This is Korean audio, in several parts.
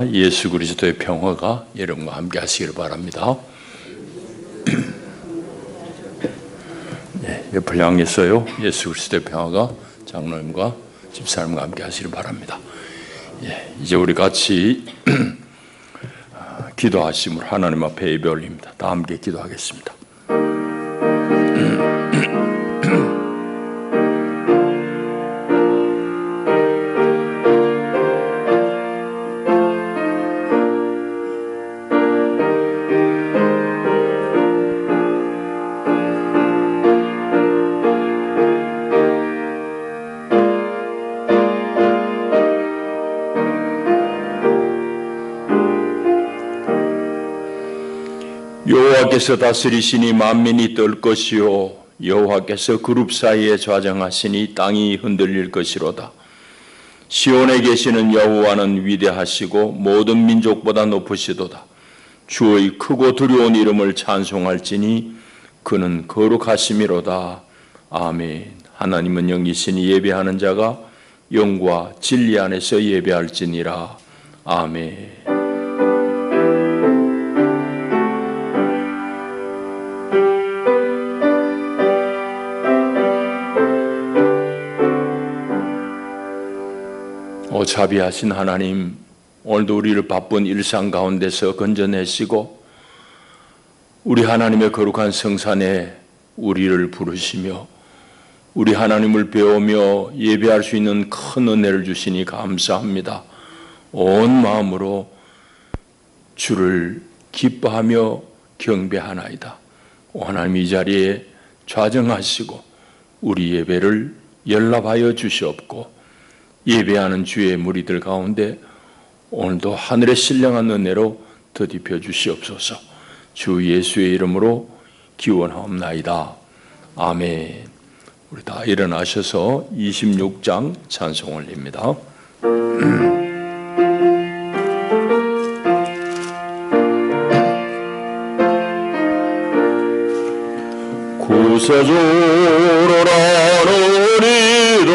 예수 그리스도의 평화가 여러분과 함께 하시기를 바랍니다. 네, 옆을 향해서요. 예수 그리스도의 평화가 장로님과 집사님과 함께 하시기를 바랍니다. 이제 우리 같이 기도하심으로 하나님 앞에 예배 올립니다. 다 함께 기도하겠습니다. 여호와께서 다스리시니 만민이 떨 것이요 여호와께서 그룹 사이에 좌정하시니 땅이 흔들릴 것이로다. 시온에 계시는 여호와는 위대하시고 모든 민족보다 높으시도다. 주의 크고 두려운 이름을 찬송할지니 그는 거룩하심이로다. 아멘. 하나님은 영이시니 예배하는 자가 영과 진리 안에서 예배할지니라. 아멘. 자비하신 하나님, 오늘도 우리를 바쁜 일상 가운데서 건져내시고 우리 하나님의 거룩한 성산에 우리를 부르시며 우리 하나님을 배우며 예배할 수 있는 큰 은혜를 주시니 감사합니다. 온 마음으로 주를 기뻐하며 경배하나이다. 하나님 이 자리에 좌정하시고 우리 예배를 연락하여 주시옵고 예배하는 주의 무리들 가운데 오늘도 하늘의 신령한 은혜로 더딥혀 주시옵소서. 주 예수의 이름으로 기원하옵나이다. 아멘. 우리 다 일어나셔서 26장 찬송 올립니다. 구세주로라는 우리를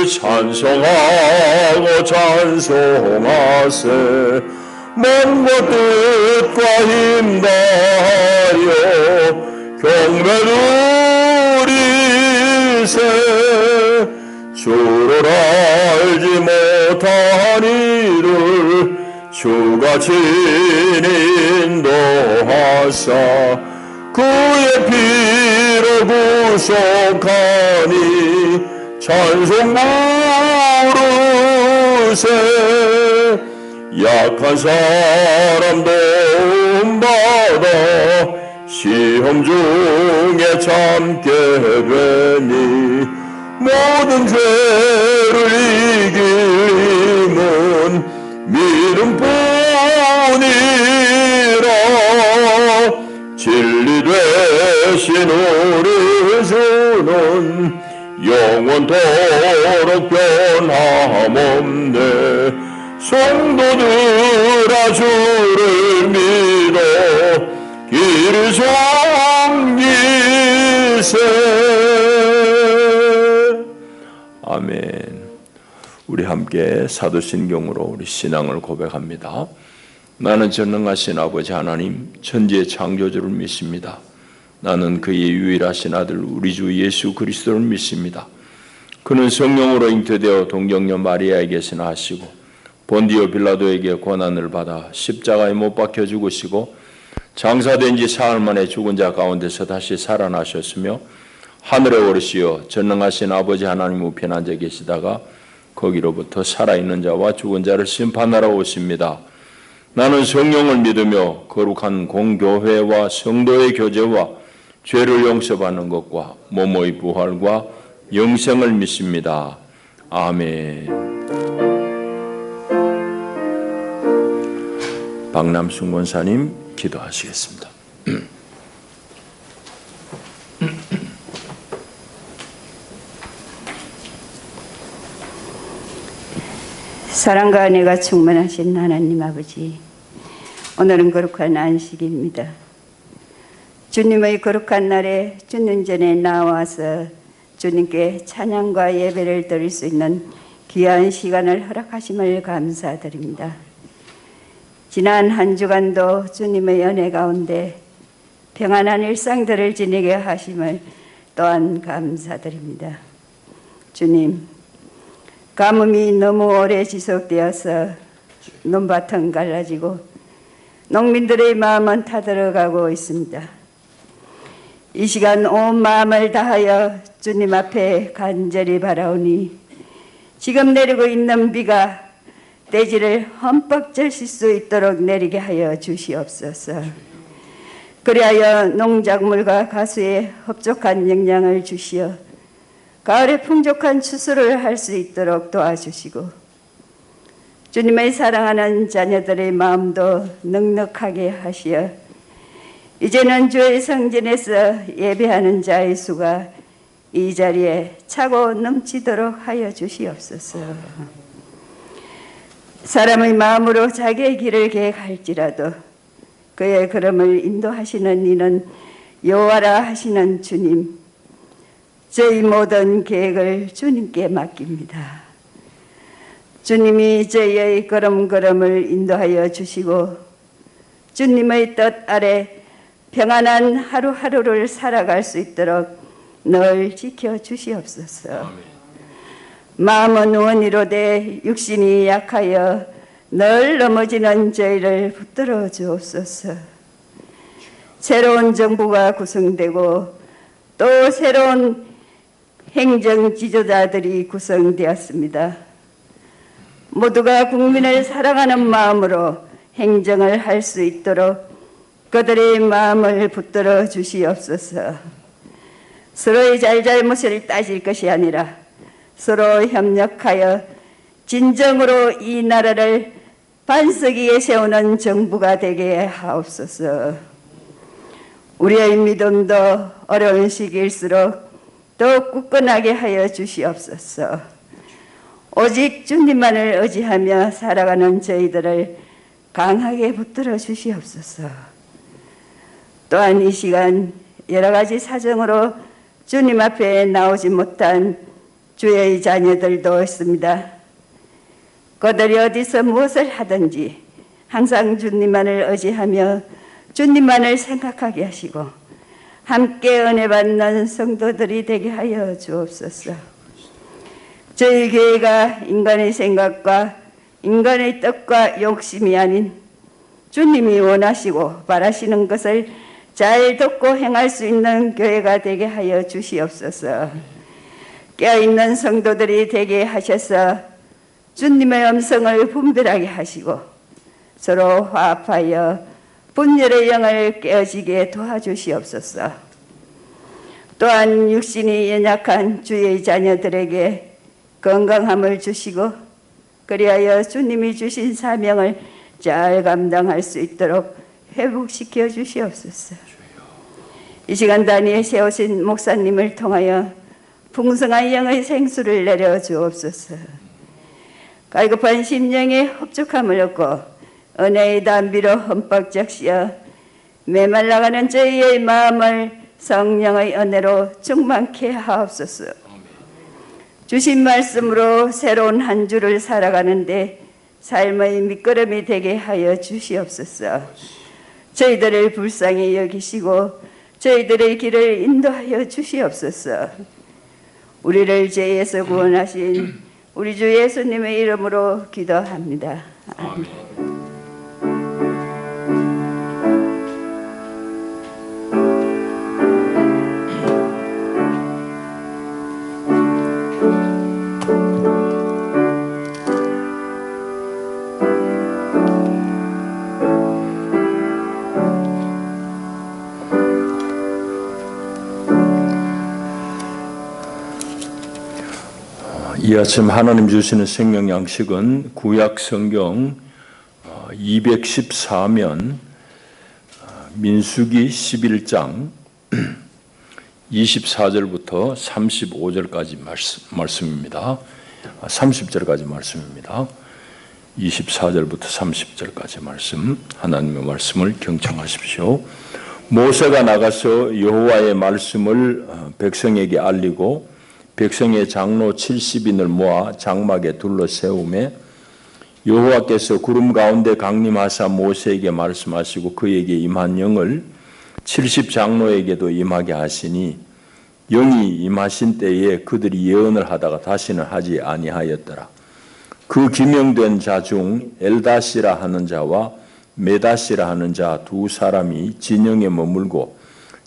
찬송하고 찬송하세. 몸과 뜻과 힘 다하여 경배 누리세. 주를 알지 못한 이를 주가 친히 인도하사 그의 피로 구속하니 찬송 부르세. 약한 사람 도움받아 시험 중에 참게 되니 모든 죄를 이길 힘은 믿음뿐이라. 진리 되신 우리 주는 영원토록 변함없네. 성도들아 주를 믿어 길을 섬기세. 아멘. 우리 함께 사도신경으로 우리 신앙을 고백합니다. 나는 전능하신 아버지 하나님 천지의 창조주를 믿습니다. 나는 그의 유일하신 아들 우리 주 예수 그리스도를 믿습니다. 그는 성령으로 잉태되어 동정녀 마리아에게서 나시고 본디오 빌라도에게 고난을 받아 십자가에 못 박혀 죽으시고 장사된 지 사흘 만에 죽은 자 가운데서 다시 살아나셨으며 하늘에 오르시어 전능하신 아버지 하나님 우편에 앉아 계시다가 거기로부터 살아있는 자와 죽은 자를 심판하러 오십니다. 나는 성령을 믿으며 거룩한 공교회와 성도의 교제와 죄를 용서받는 것과 몸의 부활과 영생을 믿습니다. 아멘. 박남순 권사님 기도하시겠습니다. 사랑과 은혜가 충만하신 하나님 아버지, 오늘은 거룩한 안식일입니다. 주님의 거룩한 날에 주님 전에 나와서 주님께 찬양과 예배를 드릴 수 있는 귀한 시간을 허락하심을 감사드립니다. 지난 한 주간도 주님의 은혜 가운데 평안한 일상들을 지니게 하심을 또한 감사드립니다. 주님, 가뭄이 너무 오래 지속되어서 논밭은 갈라지고 농민들의 마음은 타들어가고 있습니다. 이 시간 온 마음을 다하여 주님 앞에 간절히 바라오니 지금 내리고 있는 비가 대지를 흠뻑 적실 수 있도록 내리게 하여 주시옵소서. 그리하여 농작물과 가수에 흡족한 영양을 주시어 가을에 풍족한 추수를 할 수 있도록 도와주시고 주님의 사랑하는 자녀들의 마음도 넉넉하게 하시어 이제는 주의 성전에서 예배하는 자의 수가 이 자리에 차고 넘치도록 하여 주시옵소서. 사람의 마음으로 자기의 길을 계획할지라도 그의 걸음을 인도하시는 이는 여호와라 하시는 주님, 저희 모든 계획을 주님께 맡깁니다. 주님이 저희의 걸음걸음을 인도하여 주시고 주님의 뜻 아래 평안한 하루하루를 살아갈 수 있도록 늘 지켜주시옵소서. 마음은 원이로되 육신이 약하여 늘 넘어지는 저희를 붙들어 주옵소서. 새로운 정부가 구성되고 또 새로운 행정 지도자들이 구성되었습니다. 모두가 국민을 사랑하는 마음으로 행정을 할 수 있도록 그들의 마음을 붙들어 주시옵소서. 서로의 잘잘못을 따질 것이 아니라 서로 협력하여 진정으로 이 나라를 반석 위에 세우는 정부가 되게 하옵소서. 우리의 믿음도 어려운 시기일수록 더욱 굳건하게 하여 주시옵소서. 오직 주님만을 의지하며 살아가는 저희들을 강하게 붙들어 주시옵소서. 또한 이 시간 여러 가지 사정으로 주님 앞에 나오지 못한 주의 자녀들도 있습니다. 그들이 어디서 무엇을 하든지 항상 주님만을 의지하며 주님만을 생각하게 하시고 함께 은혜 받는 성도들이 되게 하여 주옵소서. 저희 교회가 인간의 생각과 인간의 뜻과 욕심이 아닌 주님이 원하시고 바라시는 것을 잘 듣고 행할 수 있는 교회가 되게 하여 주시옵소서. 깨어있는 성도들이 되게 하셔서 주님의 음성을 분별하게 하시고 서로 화합하여 분열의 영을 깨어지게 도와주시옵소서. 또한 육신이 연약한 주의 자녀들에게 건강함을 주시고 그리하여 주님이 주신 사명을 잘 감당할 수 있도록 회복시켜 주시옵소서. 이 시간 단위에 세우신 목사님을 통하여 풍성한 영의 생수를 내려 주옵소서. 갈급한 심령에 흡족함을 얻고 은혜의 담비로 흠뻑 적시어 메말라가는 저희의 마음을 성령의 은혜로 충만케 하옵소서. 주신 말씀으로 새로운 한 주를 살아가는데 삶의 밑거름이 되게 하여 주시옵소서. 저희들을 불쌍히 여기시고 저희들의 길을 인도하여 주시옵소서. 우리를 죄에서 구원하신 우리 주 예수님의 이름으로 기도합니다. 아멘. 이 아침 하나님 주시는 생명 양식은 구약 성경 214면 민수기 11장 24절부터 35절까지 말씀입니다. 30절까지 말씀입니다. 24절부터 30절까지 말씀, 하나님의 말씀을 경청하십시오. 모세가 나가서 여호와의 말씀을 백성에게 알리고 백성의 장로 70인을 모아 장막에 둘러 세우매 여호와께서 구름 가운데 강림하사 모세에게 말씀하시고 그에게 임한 영을 70장로에게도 임하게 하시니 영이 임하신 때에 그들이 예언을 하다가 다시는 하지 아니하였더라. 그 기명된 자 중 엘다시라 하는 자와 메다시라 하는 자 두 사람이 진영에 머물고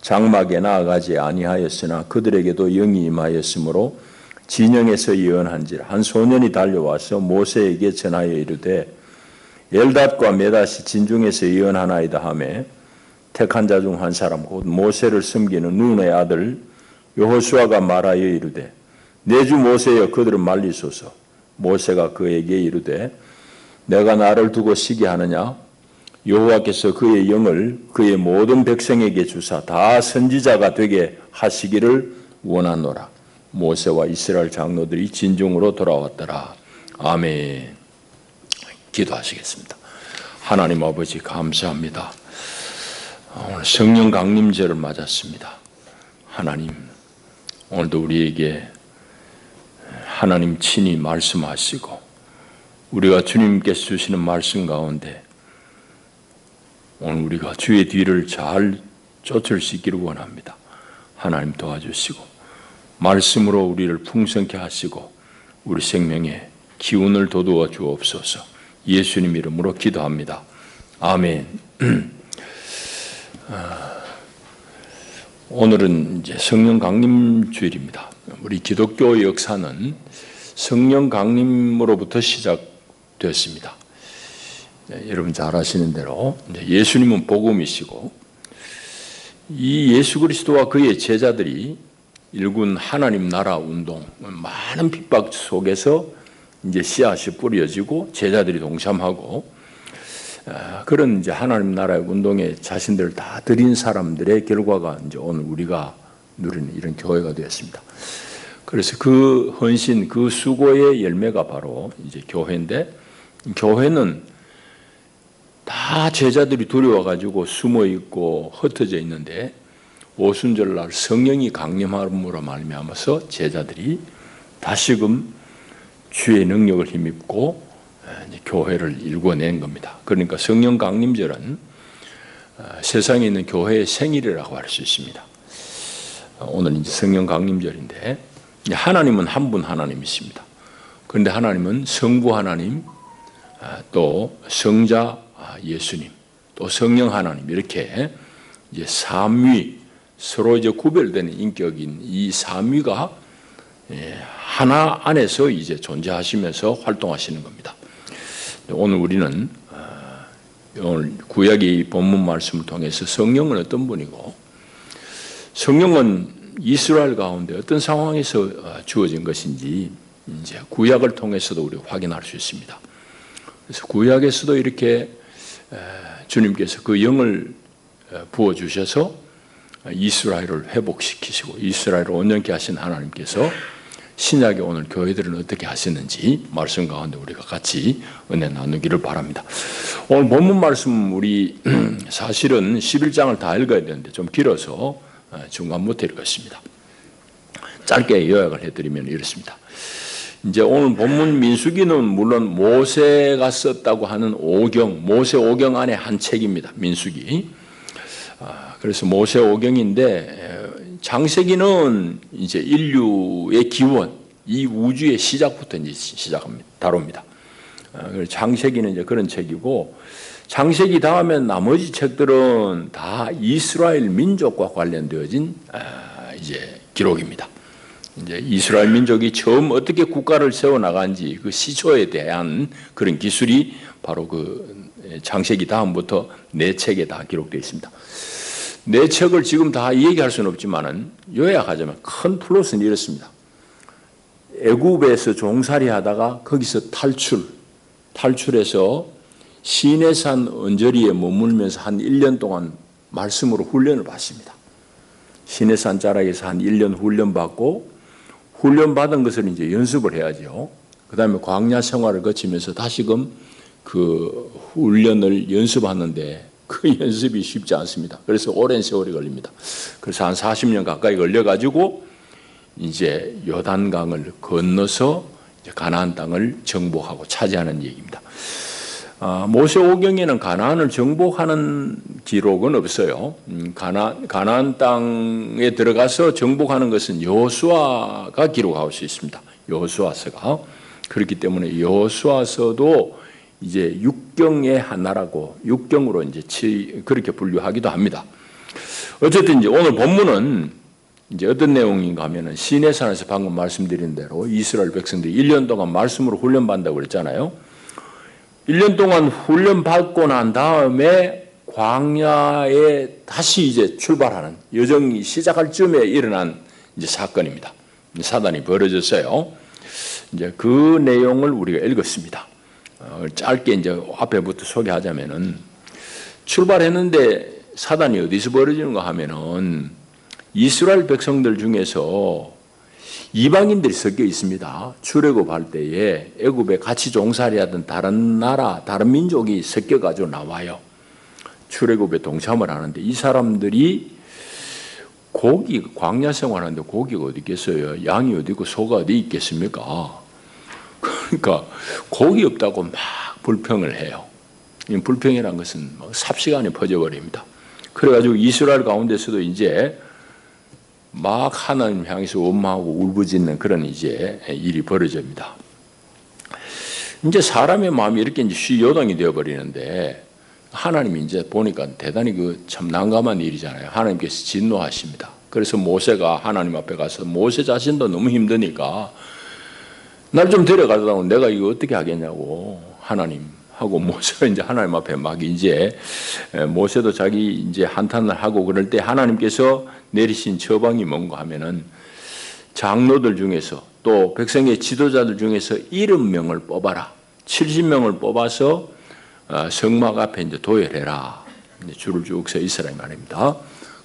장막에 나아가지 아니하였으나 그들에게도 영이 임하였으므로 진영에서 예언한지라. 한 소년이 달려와서 모세에게 전하여 이르되 엘닷과 메닷이 진중에서 예언하나이다 하매 택한 자 중 한 사람 곧 모세를 섬기는 눈의 아들 여호수아가 말하여 이르되 내 주 모세여 그들을 말리소서. 모세가 그에게 이르되 내가 나를 두고 시기 하느냐? 여호와께서 그의 영을 그의 모든 백성에게 주사 다 선지자가 되게 하시기를 원하노라. 모세와 이스라엘 장로들이 진중으로 돌아왔더라. 아멘. 기도하시겠습니다. 하나님 아버지 감사합니다. 오늘 성령 강림절을 맞았습니다. 하나님, 오늘도 우리에게 하나님 친히 말씀하시고 우리가 주님께서 주시는 말씀 가운데 오늘 우리가 주의 뒤를 잘 쫓을 수 있기를 원합니다. 하나님 도와주시고 말씀으로 우리를 풍성케 하시고 우리 생명에 기운을 돋우어 주옵소서. 예수님 이름으로 기도합니다. 아멘. 오늘은 이제 성령 강림 주일입니다. 우리 기독교 역사는 성령 강림으로부터 시작되었습니다. 여러분 잘 아시는 대로 예수님은 복음이시고 이 예수 그리스도와 그의 제자들이 일군 하나님 나라 운동, 많은 핍박 속에서 이제 씨앗이 뿌려지고 제자들이 동참하고 그런 이제 하나님 나라의 운동에 자신들을 다 드린 사람들의 결과가 이제 오늘 우리가 누리는 이런 교회가 되었습니다. 그래서 그 헌신, 그 수고의 열매가 바로 이제 교회인데, 교회는 다 제자들이 두려워가지고 숨어 있고 흩어져 있는데 오순절날 성령이 강림함으로 말미암아서 제자들이 다시금 주의 능력을 힘입고 교회를 일궈낸 겁니다. 그러니까 성령 강림절은 세상에 있는 교회의 생일이라고 할 수 있습니다. 오늘 이제 성령 강림절인데 하나님은 한 분 하나님이십니다. 그런데 하나님은 성부 하나님, 또 성자 예수님, 또 성령 하나님 이렇게 이제 삼위 서로 이제 구별되는 인격인 이 삼위가 하나 안에서 이제 존재하시면서 활동하시는 겁니다. 오늘 우리는 오늘 구약의 본문 말씀을 통해서 성령은 어떤 분이고 성령은 이스라엘 가운데 어떤 상황에서 주어진 것인지 이제 구약을 통해서도 우리가 확인할 수 있습니다. 그래서 구약에서도 이렇게 주님께서 그 영을 부어 주셔서 이스라엘을 회복시키시고 이스라엘을 온전케 하신 하나님께서 신약의 오늘 교회들은 어떻게 하시는지 말씀 가운데 우리가 같이 은혜 나누기를 바랍니다. 오늘 본문 말씀 우리 사실은 11장을 다 읽어야 되는데 좀 길어서 중간부터 읽었습니다. 짧게 요약을 해드리면 이렇습니다. 이제 오늘 본문 민수기는 물론 모세가 썼다고 하는 오경, 모세 오경 안에 한 책입니다. 민수기. 그래서 모세 오경인데 창세기는 이제 인류의 기원, 이 우주의 시작부터 이제 시작합니다. 다룹니다. 창세기는 이제 그런 책이고, 창세기 다음에 나머지 책들은 다 이스라엘 민족과 관련되어진 이제 기록입니다. 이제 이스라엘 민족이 처음 어떻게 국가를 세워 나간지 그 시초에 대한 그런 기술이 바로 그 창세기 다음부터 네 책에 다 기록되어 있습니다. 네 책을 지금 다 얘기할 수는 없지만은 요약하자면 큰 플롯은 이렇습니다. 애굽에서 종살이 하다가 거기서 탈출해서 시내산 언저리에 머물면서 한 1년 동안 말씀으로 훈련을 받습니다. 시내산 자락에서 한 1년 훈련받고 훈련받은 것을 이제 연습을 해야죠. 그 다음에 광야 생활을 거치면서 다시금 그 훈련을 연습하는데 그 연습이 쉽지 않습니다. 그래서 오랜 세월이 걸립니다. 그래서 한 40년 가까이 걸려가지고 이제 요단강을 건너서 이제 가나안 땅을 정복하고 차지하는 얘기입니다. 모세 오경에는 가나안을 정복하는 기록은 없어요. 가나안 땅에 들어가서 정복하는 것은 여호수아가 기록할 수 있습니다. 여호수아서가. 그렇기 때문에 여호수아서도 이제 육경의 하나라고 육경으로 이제 그렇게 분류하기도 합니다. 어쨌든 이제 오늘 본문은 이제 어떤 내용인가 하면은 시내산에서 방금 말씀드린 대로 이스라엘 백성들이 1년 동안 말씀으로 훈련받는다고 그랬잖아요. 1년 동안 훈련받고 난 다음에 광야에 다시 이제 출발하는 여정이 시작할 즈음에 일어난 이제 사건입니다. 사단이 벌어졌어요. 이제 그 내용을 우리가 읽었습니다. 짧게 이제 앞에부터 소개하자면은 출발했는데 사단이 어디서 벌어지는가 하면은 이스라엘 백성들 중에서 이방인들이 섞여 있습니다. 출애굽할 때에 애굽에 같이 종살이하던 다른 나라, 다른 민족이 섞여가지고 나와요. 출애굽에 동참을 하는데 이 사람들이 광야 생활하는데 고기가 어디 있겠어요? 양이 어디 있고 소가 어디 있겠습니까? 그러니까 고기 없다고 막 불평을 해요. 이 불평이라는 것은 삽시간에 퍼져버립니다. 그래가지고 이스라엘 가운데서도 이제 막 하나님 향해서 원망하고 울부짖는 그런 이제 일이 벌어집니다. 이제 사람의 마음이 이렇게 이제 쉬요동이 되어버리는데 하나님이 이제 보니까 대단히 그 참 난감한 일이잖아요. 하나님께서 진노하십니다. 그래서 모세가 하나님 앞에 가서 모세 자신도 너무 힘드니까 날 좀 데려가다가 내가 이거 어떻게 하겠냐고 하나님 하고 모세가 이제 하나님 앞에 막 이제 모세도 자기 이제 한탄을 하고 그럴 때 하나님께서 내리신 처방이 뭔가 하면은 장로들 중에서 또 백성의 지도자들 중에서 70명을 뽑아라. 70명을 뽑아서 성막 앞에 이제 도열해라. 이제 줄을 쭉 서 있으라 이 말입니다.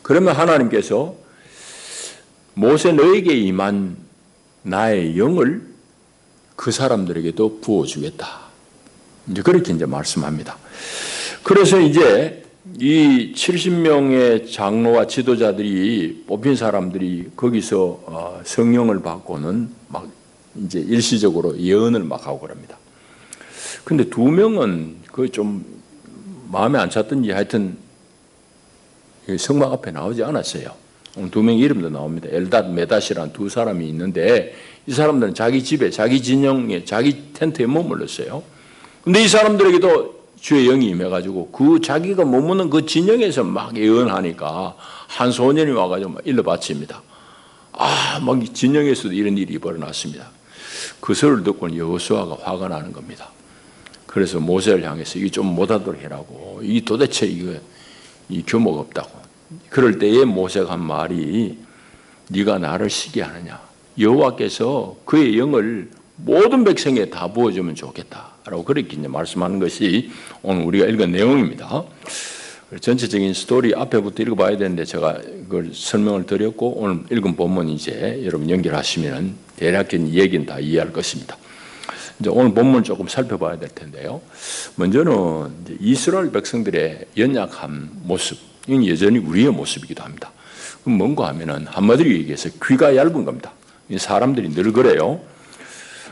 그러면 하나님께서 모세 너에게 임한 나의 영을 그 사람들에게도 부어주겠다. 이제 그렇게 이제 말씀합니다. 그래서 이제 이 70명의 장로와 지도자들이 뽑힌 사람들이 거기서 성령을 받고는 막 이제 일시적으로 예언을 막 하고 그럽니다. 근데 2명은 그 좀 마음에 안 찼던지 하여튼 성막 앞에 나오지 않았어요. 오늘 2명 이름도 나옵니다. 엘닷, 메닷이라는 2 사람이 있는데 이 사람들은 자기 집에, 자기 진영에, 자기 텐트에 머물렀어요. 근데 이 사람들에게도 주의 영이 임해가지고 그 자기가 머무는 그 진영에서 막 예언하니까 한 소년이 와가지고 막 일러 바칩니다. 막 진영에서도 이런 일이 벌어났습니다. 그 소리를 듣고는 여호수아가 화가 나는 겁니다. 그래서 모세를 향해서 이게 좀 못하도록 해라고. 이 도대체 이 규모가 없다고. 그럴 때에 모세가 한 말이 네가 나를 시기하느냐. 여호와께서 그의 영을 모든 백성에 다 부어주면 좋겠다라고 그렇게 이제 말씀하는 것이 오늘 우리가 읽은 내용입니다. 전체적인 스토리 앞에부터 읽어봐야 되는데 제가 그걸 설명을 드렸고 오늘 읽은 본문 이제 여러분 연결하시면 대략적인 얘기는 다 이해할 것입니다. 이제 오늘 본문 조금 살펴봐야 될 텐데요. 먼저는 이제 이스라엘 백성들의 연약한 모습, 이건 여전히 우리의 모습이기도 합니다. 그럼 뭔가 하면은 한마디로 얘기해서 귀가 얇은 겁니다. 사람들이 늘 그래요.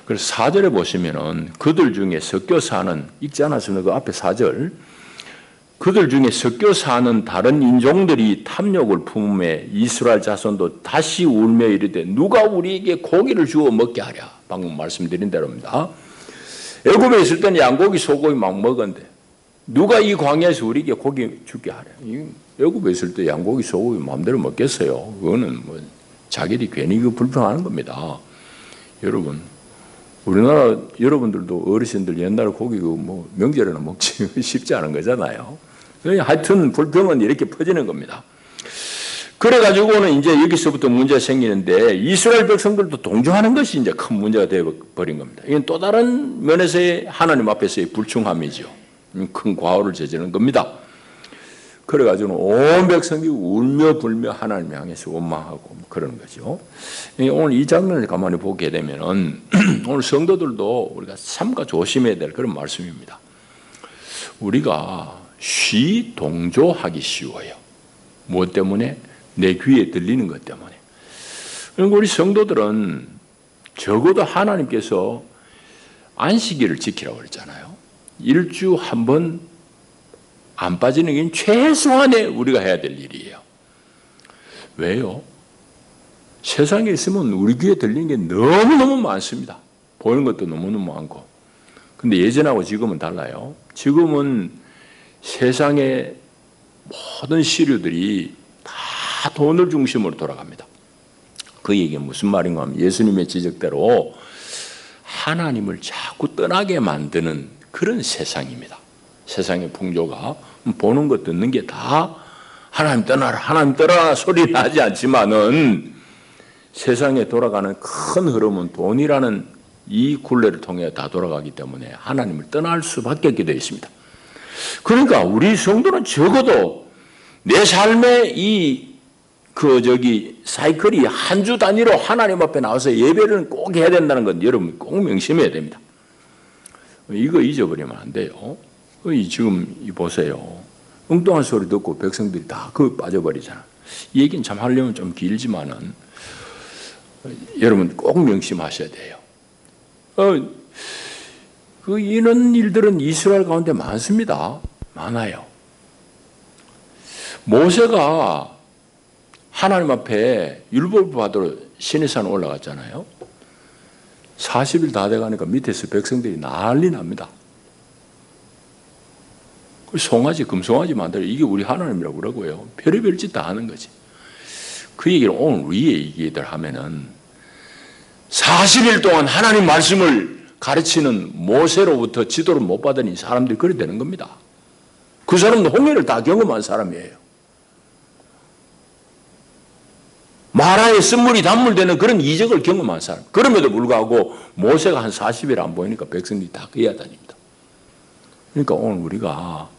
그래서 4절에 보시면은 그들 중에 섞여 사는, 읽지 않았으면 그 앞에 4절, 그들 중에 섞여 사는 다른 인종들이 탐욕을 품음에 이스라엘 자손도 다시 울며 이르되 누가 우리에게 고기를 주어 먹게 하랴. 방금 말씀드린 대로입니다. 애굽에 있을 때는 양고기 소고기 막 먹었는데 누가 이 광야에서 우리에게 고기 주게 하랴. 애굽에 있을 때 양고기 소고기 마음대로 먹겠어요. 그거는 뭐 자기들이 괜히 그 불평하는 겁니다. 여러분, 우리나라 여러분들도 어르신들 옛날에 고기 뭐 명절에나 먹지 쉽지 않은 거잖아요. 하여튼 불평은 이렇게 퍼지는 겁니다. 그래가지고는 이제 여기서부터 문제가 생기는데 이스라엘 백성들도 동조하는 것이 이제 큰 문제가 되어버린 겁니다. 이건 또 다른 면에서의 하나님 앞에서의 불충함이죠. 큰 과오를 저지르는 겁니다. 그래가지고는 온 백성이 울며 불며 하나님 향해서 원망하고 그러는 거죠. 오늘 이 장면을 가만히 보게 되면은 오늘 성도들도 우리가 삼가 조심해야 될 그런 말씀입니다. 우리가 동조하기 쉬워요. 무엇 때문에? 내 귀에 들리는 것 때문에. 그리고 우리 성도들은 적어도 하나님께서 안식일을 지키라고 그랬잖아요. 일주 한 번 안 빠지는 게 최소한의 우리가 해야 될 일이에요. 왜요? 세상에 있으면 우리 귀에 들리는 게 너무너무 많습니다. 보이는 것도 너무너무 많고. 근데 예전하고 지금은 달라요. 지금은 세상의 모든 시류들이 다 돈을 중심으로 돌아갑니다. 그 얘기가 무슨 말인가 하면 예수님의 지적대로 하나님을 자꾸 떠나게 만드는 그런 세상입니다. 세상의 풍조가 보는 것 듣는 게 다 하나님 떠나라 하나님 떠나라 소리는 하지 않지만은 세상에 돌아가는 큰 흐름은 돈이라는 이 굴레를 통해 다 돌아가기 때문에 하나님을 떠날 수밖에 없게 되어 있습니다. 그러니까 우리 성도는 적어도 내 삶의 사이클이 한 주 단위로 하나님 앞에 나와서 예배를 꼭 해야 된다는 건 여러분 꼭 명심해야 됩니다. 이거 잊어버리면 안 돼요. 지금 보세요. 엉뚱한 소리 듣고 백성들이 다 그거 빠져버리잖아. 이 얘기는 참 하려면 좀 길지만은 여러분 꼭 명심하셔야 돼요. 이런 일들은 이스라엘 가운데 많습니다. 많아요. 모세가 하나님 앞에 율법을 받으러 시내산 올라갔잖아요. 40일 다 돼가니까 밑에서 백성들이 난리 납니다. 송아지, 금송아지 만들어 이게 우리 하나님이라고 그러고요. 별의별 짓 다 하는 거지. 그 얘기를 오늘 위에 얘기들 하면은 40일 동안 하나님 말씀을 가르치는 모세로부터 지도를 못 받으니 사람들이 그래 되는 겁니다. 그 사람은 홍해를 다 경험한 사람이에요. 마라에 쓴물이 단물되는 그런 이적을 경험한 사람. 그럼에도 불구하고 모세가 한 40일 안 보이니까 백성들이 다 끌려다닙니다. 그러니까 오늘 우리가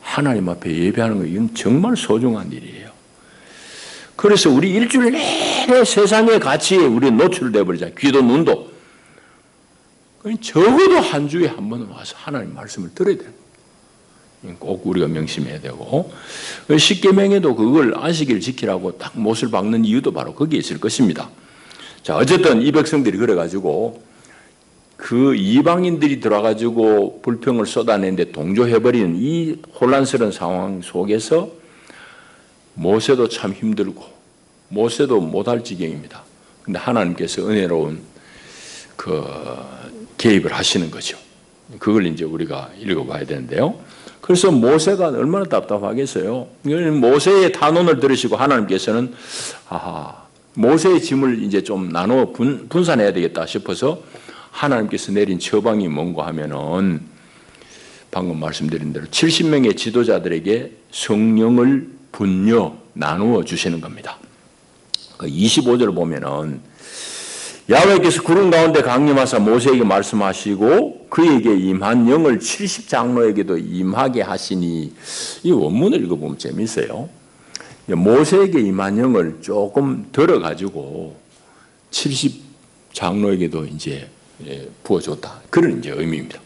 하나님 앞에 예배하는 거 이건 정말 소중한 일이에요. 그래서 우리 일주일 내내 세상의 가치에 우리 노출돼 버리잖아요. 귀도 눈도. 적어도 한 주에 한 번은 와서 하나님 말씀을 들어야 돼요. 꼭 우리가 명심해야 되고 십계명에도 그걸 안식일 지키라고 딱 못을 박는 이유도 바로 거기에 있을 것입니다. 자, 어쨌든 이 백성들이 그래가지고 그 이방인들이 들어와가지고 불평을 쏟아내는데 동조해버리는 이 혼란스러운 상황 속에서 모세도 참 힘들고 모세도 못할 지경입니다. 근데 하나님께서 은혜로운 개입을 하시는 거죠. 그걸 이제 우리가 읽어봐야 되는데요. 그래서 모세가 얼마나 답답하겠어요. 모세의 탄원을 들으시고 하나님께서는 모세의 짐을 이제 좀 나눠 분산해야 되겠다 싶어서 하나님께서 내린 처방이 뭔가 하면은 방금 말씀드린 대로 70명의 지도자들에게 성령을 분녀 나누어 주시는 겁니다. 25절을 보면은 야훼께서 구름 가운데 강림하사 모세에게 말씀하시고 그에게 임한 영을 70장로에게도 임하게 하시니 이 원문을 읽어보면 재미있어요. 모세에게 임한 영을 조금 들어가지고 70장로에게도 이제 부어줬다. 그런 이제 의미입니다.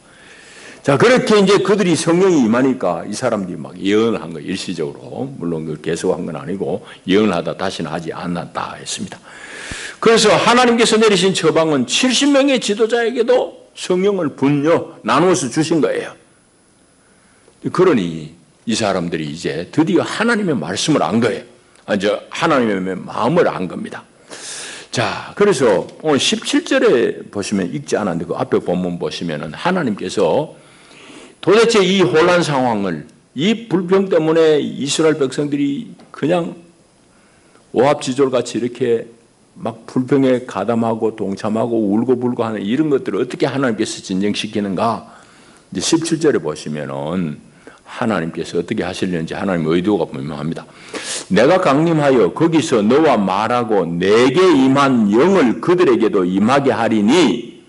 자, 그렇게 이제 그들이 성령이 임하니까 이 사람들이 막 예언을 한 거예요. 일시적으로. 물론 그걸 계속한 건 아니고 예언을 하다 다시는 하지 않았다 했습니다. 그래서 하나님께서 내리신 처방은 70명의 지도자에게도 성령을 분녀 나누어서 주신 거예요. 그러니 이 사람들이 이제 드디어 하나님의 말씀을 안 거예요. 하나님의 마음을 안 겁니다. 자, 그래서 오늘 17절에 보시면 읽지 않았는데 그 앞에 본문 보시면은 하나님께서 도대체 이 혼란 상황을 이 불평 때문에 이스라엘 백성들이 그냥 오합지졸같이 이렇게 막 불평에 가담하고 동참하고 울고불고 하는 이런 것들을 어떻게 하나님께서 진정시키는가? 이제 17절에 보시면은 하나님께서 어떻게 하시려는지 하나님의 의도가 분명합니다. 내가 강림하여 거기서 너와 말하고 내게 임한 영을 그들에게도 임하게 하리니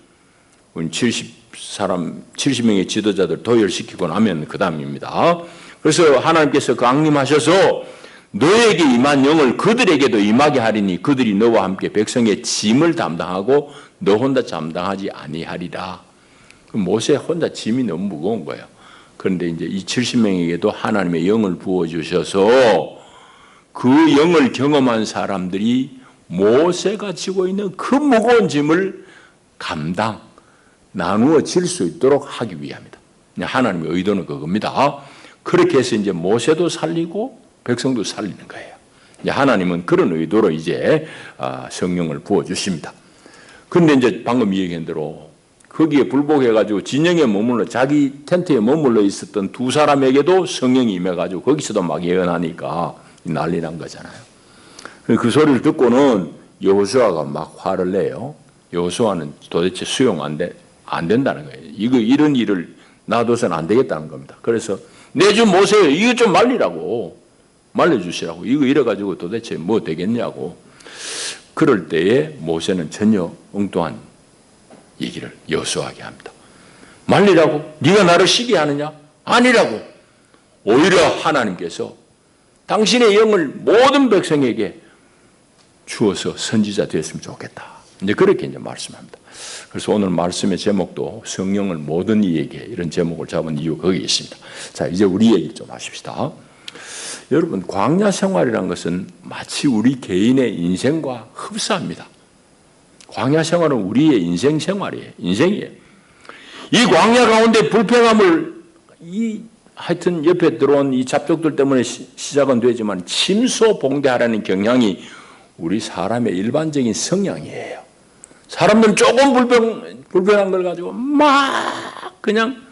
70명의 지도자들 도열시키고 나면 그 다음입니다. 그래서 하나님께서 강림하셔서 너에게 임한 영을 그들에게도 임하게 하리니 그들이 너와 함께 백성의 짐을 담당하고 너 혼자 담당하지 아니하리라. 모세 혼자 짐이 너무 무거운 거예요. 그런데 이제 이 70명에게도 하나님의 영을 부어주셔서 그 영을 경험한 사람들이 모세가 지고 있는 그 무거운 짐을 나누어 질 수 있도록 하기 위함이다. 하나님의 의도는 그겁니다. 그렇게 해서 이제 모세도 살리고 백성도 살리는 거예요. 이제 하나님은 그런 의도로 이제 성령을 부어주십니다. 그런데 이제 방금 얘기한 대로 거기에 불복해가지고 진영에 머물러 자기 텐트에 머물러 있었던 두 사람에게도 성령이 임해가지고 거기서도 막 예언하니까 난리 난 거잖아요. 그 소리를 듣고는 여호수아가 막 화를 내요. 여호수아는 도대체 수용 안 된다는 거예요. 이런 일을 놔둬서는 안 되겠다는 겁니다. 그래서 내 주 모세 이거 좀 말려주시라고. 이거 이래가지고 도대체 뭐 되겠냐고. 그럴 때에 모세는 전혀 엉뚱한 얘기를 여호수아에게 합니다. 말리라고? 네가 나를 시기 하느냐? 아니라고. 오히려 하나님께서 당신의 영을 모든 백성에게 주어서 선지자 되었으면 좋겠다. 이제 그렇게 이제 말씀합니다. 그래서 오늘 말씀의 제목도 성령을 모든 이에게 이런 제목을 잡은 이유 거기에 있습니다. 자, 이제 우리 얘기 좀 하십시다. 여러분, 광야 생활이란 것은 마치 우리 개인의 인생과 흡사합니다. 광야 생활은 우리의 인생 생활이에요. 인생이에요. 이 광야 가운데 불평함을 하여튼 옆에 들어온 이 잡족들 때문에 시작은 되지만 침소봉대하라는 경향이 우리 사람의 일반적인 성향이에요. 사람들은 조금 불편한 걸 가지고 그냥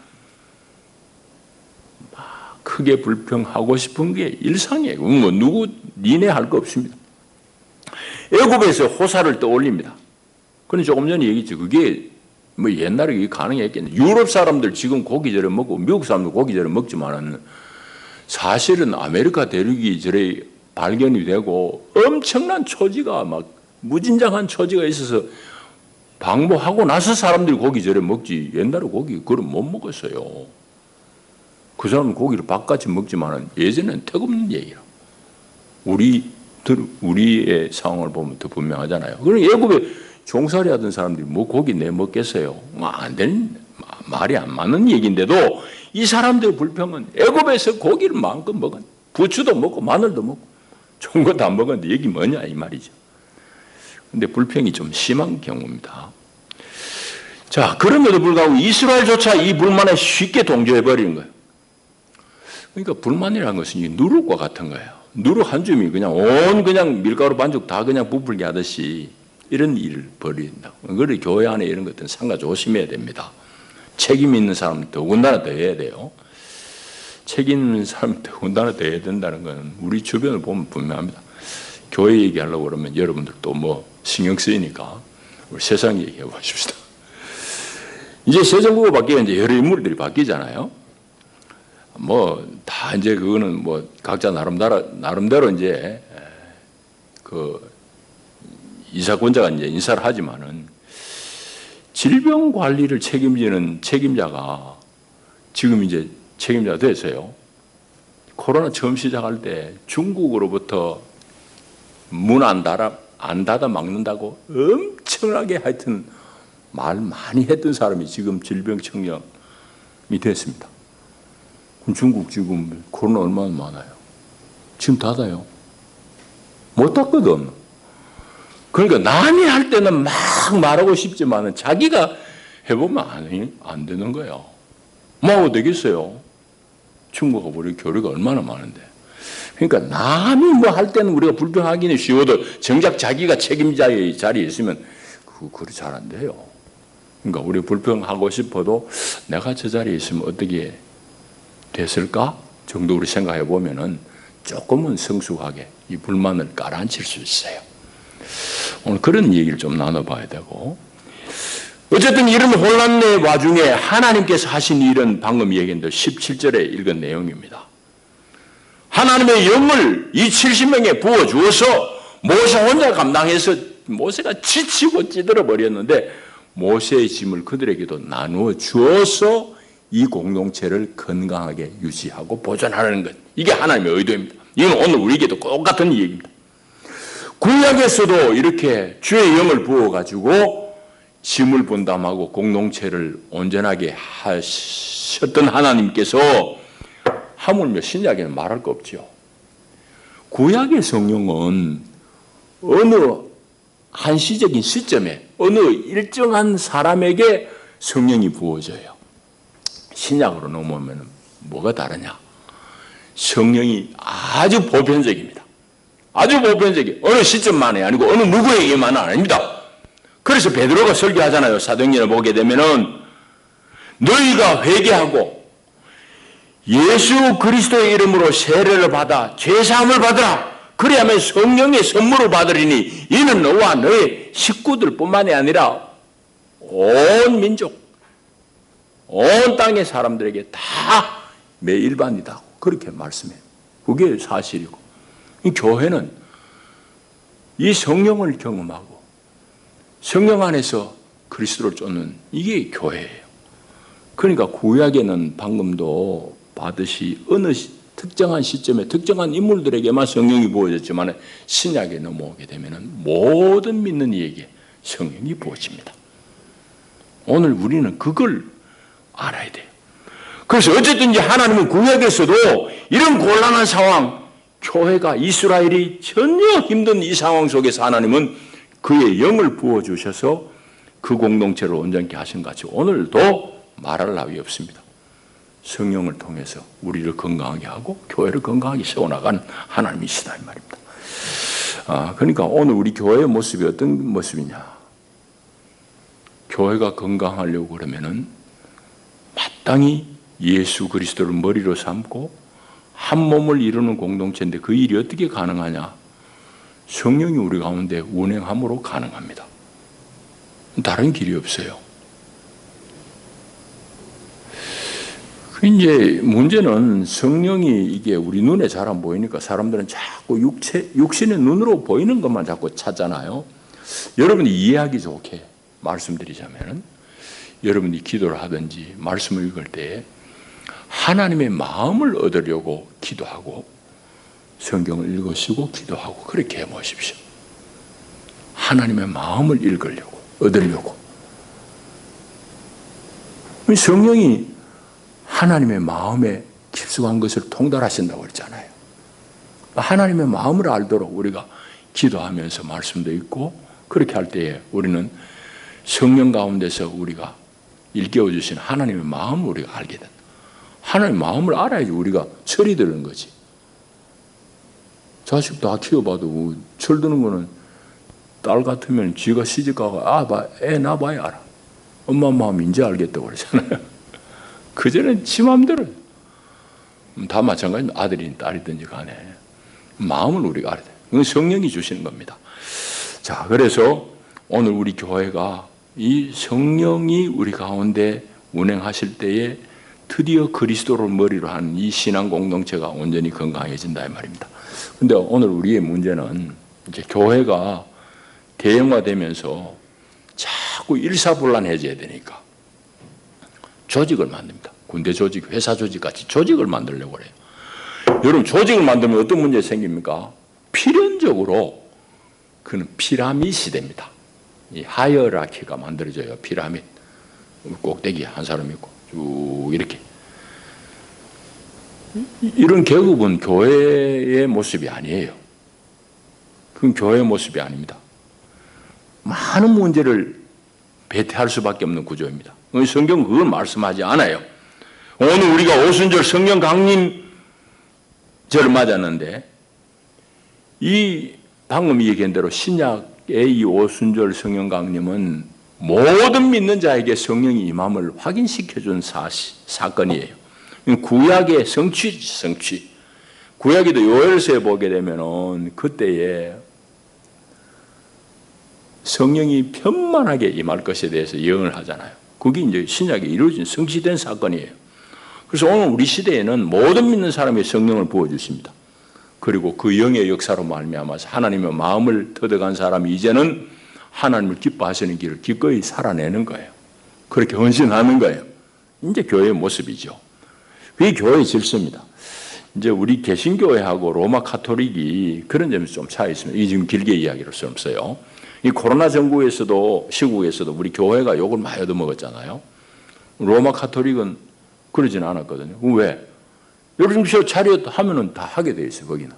크게 불평하고 싶은 게 일상이에요. 뭐 누구 니네 할 거 없습니다. 애굽에서 호사를 떠올립니다. 그런데 조금 전에 얘기했죠. 그게 뭐 옛날에 그게 가능했겠네. 유럽 사람들 지금 고기절에 먹고 미국 사람들 고기절에 먹지만은 사실은 아메리카 대륙이 저래 발견이 되고 엄청난 초지가 막 무진장한 초지가 있어서 방모하고 나서 사람들이 고기절에 먹지 옛날에 고기 그럼 못 먹었어요. 그 사람은 고기를 밥같이 먹지만은 예전에는 택없는 얘기라. 우리의 상황을 보면 더 분명하잖아요. 그럼 애굽에 종살이 하던 사람들이 뭐 고기 내 먹겠어요? 안 되는 말이 안 맞는 얘기인데도 이 사람들의 불평은 애굽에서 고기를 마음껏 먹은 부추도 먹고 마늘도 먹고 좋은 것도 안 먹었는데 여기 뭐냐 이 말이죠. 근데 불평이 좀 심한 경우입니다. 자, 그럼에도 불구하고 이스라엘조차 이 불만에 쉽게 동조해버리는 거예요. 그러니까 불만이라는 것은 이 누룩과 같은 거예요. 누룩 한 줌이 그냥 밀가루 반죽 다 그냥 부풀게 하듯이 이런 일을 벌인다고. 그래 교회 안에 이런 것들은 상가 조심해야 됩니다. 책임 있는 사람은 더군다나 더 해야 돼요. 책임 있는 사람은 더군다나 더 해야 된다는 것은 우리 주변을 보면 분명합니다. 교회 얘기하려고 그러면 여러분들 또 뭐 신경 쓰이니까 우리 세상 얘기해 보십시다. 이제 새 정부가 바뀌면 이제 여러 인물들이 바뀌잖아요. 뭐 다 이제 그거는 뭐 각자 나름대로 이제 그 이사권자가 이제 인사를 하지만은 질병 관리를 책임지는 책임자가 지금 이제 책임자가 됐어요. 코로나 처음 시작할 때 중국으로부터 문 안 닫아 막는다고 엄청나게 하여튼 말 많이 했던 사람이 지금 질병청령이 됐습니다. 중국 지금 코로나 얼마나 많아요? 지금 닫아요. 못 닫거든. 그러니까 남이 할 때는 막 말하고 싶지만 자기가 해보면 안 되는 거예요. 뭐 되겠어요? 중국하고 우리 교류가 얼마나 많은데. 그러니까 남이 뭐 할 때는 우리가 불평하기는 쉬워도 정작 자기가 책임자의 자리에 있으면 그거 잘 안 돼요. 그러니까 우리 불평하고 싶어도 내가 저 자리에 있으면 어떻게 됐을까 정도로 생각해 보면은 조금은 성숙하게 이 불만을 가라앉힐 수 있어요. 오늘 그런 얘기를 좀 나눠봐야 되고, 어쨌든 이런 혼란의 와중에 하나님께서 하신 일은 방금 얘기한 대로 17절에 읽은 내용입니다. 하나님의 영을 이 70명에 부어주어서 모세 혼자 감당해서 모세가 지치고 찌들어 버렸는데 모세의 짐을 그들에게도 나누어 주어서 이 공동체를 건강하게 유지하고 보존하는 것. 이게 하나님의 의도입니다. 이건 오늘 우리에게도 똑같은 얘기입니다. 구약에서도 이렇게 주의 영을 부어가지고 짐을 분담하고 공동체를 온전하게 하셨던 하나님께서 하물며 신약에는 말할 거 없죠. 구약의 성령은 어느 한시적인 시점에 어느 일정한 사람에게 성령이 부어져요. 신약으로 넘어오면 뭐가 다르냐? 성령이 아주 보편적입니다. 아주 보편적이 어느 시점만이 아니고 어느 누구에게만은 아닙니다. 그래서 베드로가 설교하잖아요. 사도행전을 보게 되면은 너희가 회개하고 예수 그리스도의 이름으로 세례를 받아 죄사함을 받으라. 그래야만 성령의 선물을 받으리니 이는 너와 너의 식구들뿐만이 아니라 온 민족, 온 땅의 사람들에게 다 매일반이다. 그렇게 말씀해요. 그게 사실이고, 이 교회는 이 성령을 경험하고 성령 안에서 그리스도를 쫓는 이게 교회예요. 그러니까 구약에는 방금도 받으시 어느 특정한 시점에 특정한 인물들에게만 성령이 부어졌지만 신약에 넘어오게 되면 모든 믿는 이에게 성령이 부어집니다. 오늘 우리는 그걸 알아야 돼요. 그래서 어쨌든지 하나님은 구약에서도 이런 곤란한 상황, 교회가 이스라엘이 전혀 힘든 이 상황 속에서 하나님은 그의 영을 부어주셔서 그 공동체를 온전케 하신 것 같이 오늘도 말할 나위 없습니다. 성령을 통해서 우리를 건강하게 하고 교회를 건강하게 세워나가는 하나님이시다 이 말입니다. 그러니까 오늘 우리 교회의 모습이 어떤 모습이냐? 교회가 건강하려고 그러면은 마땅히 예수 그리스도를 머리로 삼고 한 몸을 이루는 공동체인데 그 일이 어떻게 가능하냐? 성령이 우리 가운데 운행함으로 가능합니다. 다른 길이 없어요. 이제 문제는 성령이 이게 우리 눈에 잘 안 보이니까 사람들은 자꾸 육신의 눈으로 보이는 것만 자꾸 찾잖아요. 여러분이 이해하기 좋게 말씀드리자면 여러분이 기도를 하든지 말씀을 읽을 때 하나님의 마음을 얻으려고 기도하고 성경을 읽으시고 기도하고 그렇게 해보십시오. 하나님의 마음을 읽으려고 얻으려고. 성령이 하나님의 마음에 깊숙한 것을 통달하신다고 그랬잖아요. 하나님의 마음을 알도록 우리가 기도하면서 말씀도 읽고 그렇게 할 때에 우리는 성령 가운데서 우리가 일깨워 주신 하나님의 마음을 우리가 알게 된다. 하나님의 마음을 알아야지 우리가 철이 드는 거지. 자식 다 키워봐도 철 드는 거는 딸 같으면 지가 시집가고 애 낳아봐야 알아. 엄마 마음 이제 알겠다고 그러잖아요. 그전엔 지 마음대로 다 마찬가지입니다. 아들이든 딸이든지 간에 마음을 우리가 알아야 돼요. 그건 성령이 주시는 겁니다. 자, 그래서 오늘 우리 교회가 이 성령이 우리 가운데 운행하실 때에 드디어 그리스도를 머리로 하는 이 신앙 공동체가 온전히 건강해진다 이 말입니다. 근데 오늘 우리의 문제는 이제 교회가 대형화되면서 자꾸 일사불란해져야 되니까 조직을 만듭니다. 군대 조직, 회사 조직 같이 조직을 만들려고 그래요. 여러분 조직을 만들면 어떤 문제 생깁니까? 필연적으로 그는 피라밋이 됩니다. 이 하이어라키가 만들어져요. 피라밋. 꼭대기 한 사람 있고 쭉 이렇게. 이런 계급은 교회의 모습이 아니에요. 그건 교회의 모습이 아닙니다. 많은 문제를 배태할 수밖에 없는 구조입니다. 성경은 그걸 말씀하지 않아요. 오늘 우리가 오순절 성령 강림절을 맞았는데 이 방금 얘기한 대로 신약의 이 오순절 성령 강림은 모든 믿는 자에게 성령이 임함을 확인시켜준 사건이에요. 구약의 성취. 구약에도 요엘서에 보게 되면은 그때에 성령이 편만하게 임할 것에 대해서 예언을 하잖아요. 그게 이제 신약에 이루어진 성취된 사건이에요. 그래서 오늘 우리 시대에는 모든 믿는 사람의 성령을 부어주십니다. 그리고 그 영의 역사로 말미암아서 하나님의 마음을 터득한 사람이 이제는 하나님을 기뻐하시는 길을 기꺼이 살아내는 거예요. 그렇게 헌신하는 거예요. 이제 교회의 모습이죠. 그게 교회의 질서입니다. 이제 우리 개신교회하고 로마 카톨릭이 그런 점에서 좀 차이 있습니다. 이 지금 길게 이야기를 수 없어요. 이 코로나 시국에서도 우리 교회가 욕을 많이 얻어먹었잖아요. 로마 카톨릭은 그러지는 않았거든요. 왜? 여러분 차렷 하면은 다 하게 돼 있어요. 거기는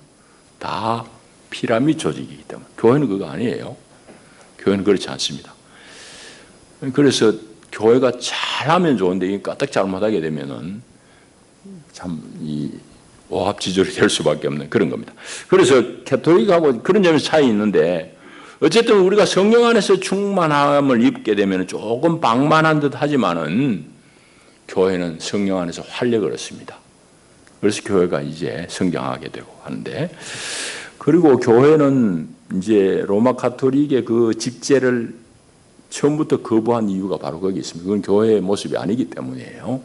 다 피라밋 조직이기 때문에. 교회는 그거 아니에요. 교회는 그렇지 않습니다. 그래서 교회가 잘하면 좋은데 이게 까딱 잘못하게 되면은 참 이 오합지졸이 될 수밖에 없는 그런 겁니다. 그래서 가톨릭하고 그런 점에서 차이 있는데 어쨌든 우리가 성령 안에서 충만함을 입게 되면 조금 방만한 듯 하지만은 교회는 성령 안에서 활력을 얻습니다. 그래서 교회가 이제 성장하게 되고 하는데, 그리고 교회는 이제 로마 가톨릭의 그 직제를 처음부터 거부한 이유가 바로 거기 있습니다. 그건 교회의 모습이 아니기 때문이에요.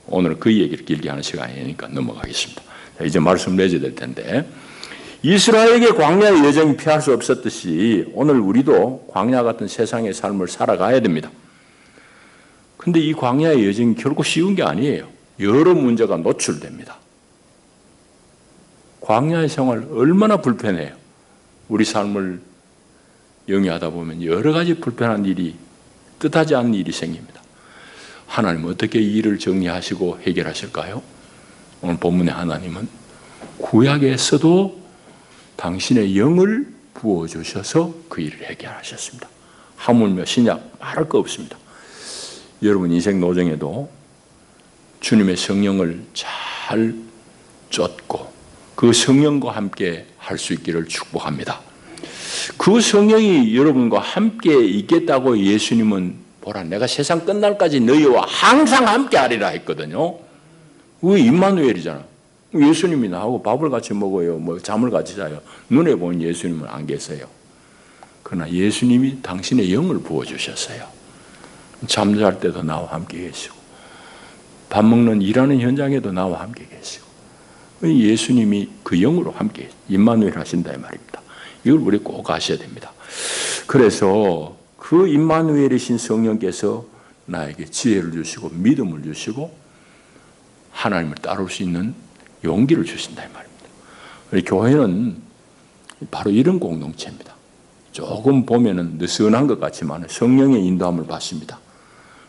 오늘은 그 얘기를 길게 하는 시간이니까 넘어가겠습니다. 자, 이제 말씀 내줘야 될 텐데, 이스라엘에게 광야의 여정이 피할 수 없었듯이 오늘 우리도 광야 같은 세상의 삶을 살아가야 됩니다. 근데 이 광야의 여정이 결코 쉬운 게 아니에요. 여러 문제가 노출됩니다. 광야의 생활 얼마나 불편해요. 우리 삶을 영위하다 보면 여러 가지 불편한 일이, 뜻하지 않은 일이 생깁니다. 하나님은 어떻게 이 일을 정리하시고 해결하실까요? 오늘 본문의 하나님은 구약에서도 당신의 영을 부어주셔서 그 일을 해결하셨습니다. 하물며 신약 말할 거 없습니다. 여러분 인생 노정에도 주님의 성령을 잘 쫓고 그 성령과 함께 할 수 있기를 축복합니다. 그 성령이 여러분과 함께 있겠다고 예수님은 보라, 내가 세상 끝날까지 너희와 항상 함께 하리라 했거든요. 그게 임마누엘이잖아. 예수님이 나하고 밥을 같이 먹어요. 뭐 잠을 같이 자요. 눈에 보는 예수님은 안 계세요. 그러나 예수님이 당신의 영을 부어주셨어요. 잠잘 때도 나와 함께 계시고 밥 먹는 일하는 현장에도 나와 함께 계시고 예수님이 그 영으로 함께 임마누엘 하신다 이 말입니다. 이걸 우리 꼭 아셔야 됩니다. 그래서 그 임마누엘이신 성령께서 나에게 지혜를 주시고 믿음을 주시고 하나님을 따를 수 있는 용기를 주신다 이 말입니다. 우리 교회는 바로 이런 공동체입니다. 조금 보면은 느슨한 것 같지만 성령의 인도함을 받습니다.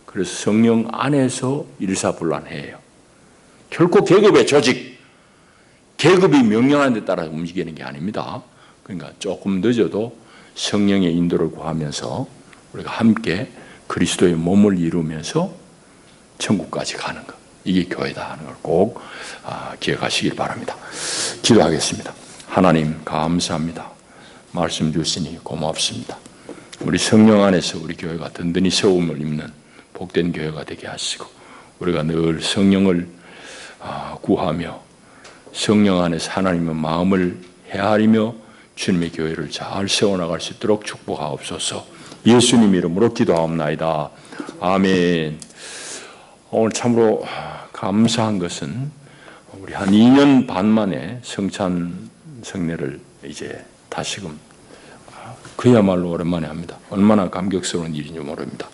그래서 성령 안에서 일사불란해요. 결코 계급의 조직, 계급이 명령하는 데 따라 움직이는 게 아닙니다. 그러니까 조금 늦어도 성령의 인도를 구하면서 우리가 함께 그리스도의 몸을 이루면서 천국까지 가는 것, 이게 교회다 하는 걸 꼭 기억하시길 바랍니다. 기도하겠습니다. 하나님 감사합니다. 말씀 주시니 고맙습니다. 우리 성령 안에서 우리 교회가 든든히 세움을 입는 복된 교회가 되게 하시고 우리가 늘 성령을 구하며 성령 안에서 하나님의 마음을 헤아리며 주님의 교회를 잘 세워나갈 수 있도록 축복하옵소서. 예수님 이름으로 기도하옵나이다. 아멘. 오늘 참으로 감사한 것은 우리 한 2년 반 만에 성찬 성례를 이제 다시금 그야말로 오랜만에 합니다. 얼마나 감격스러운 일인지 모릅니다.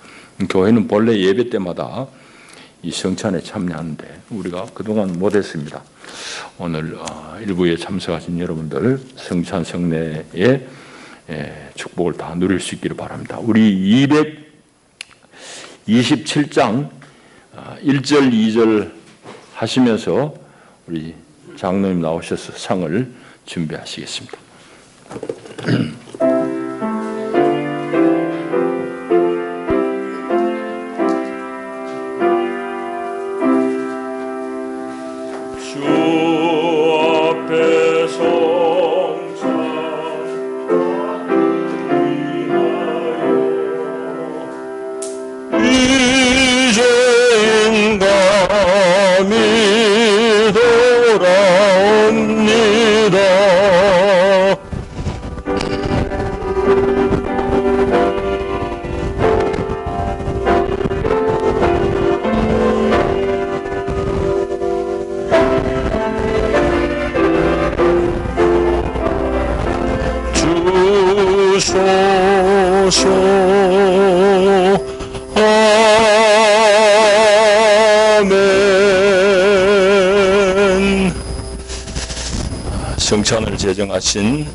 교회는 본래 예배 때마다 이 성찬에 참여하는데 우리가 그동안 못했습니다. 오늘 일부에 참석하신 여러분들 성찬 성례의 축복을 다 누릴 수 있기를 바랍니다. 우리 227장 1절 2절 하시면서 우리 장로님 나오셔서 상을 준비하시겠습니다. 성찬을 제정하신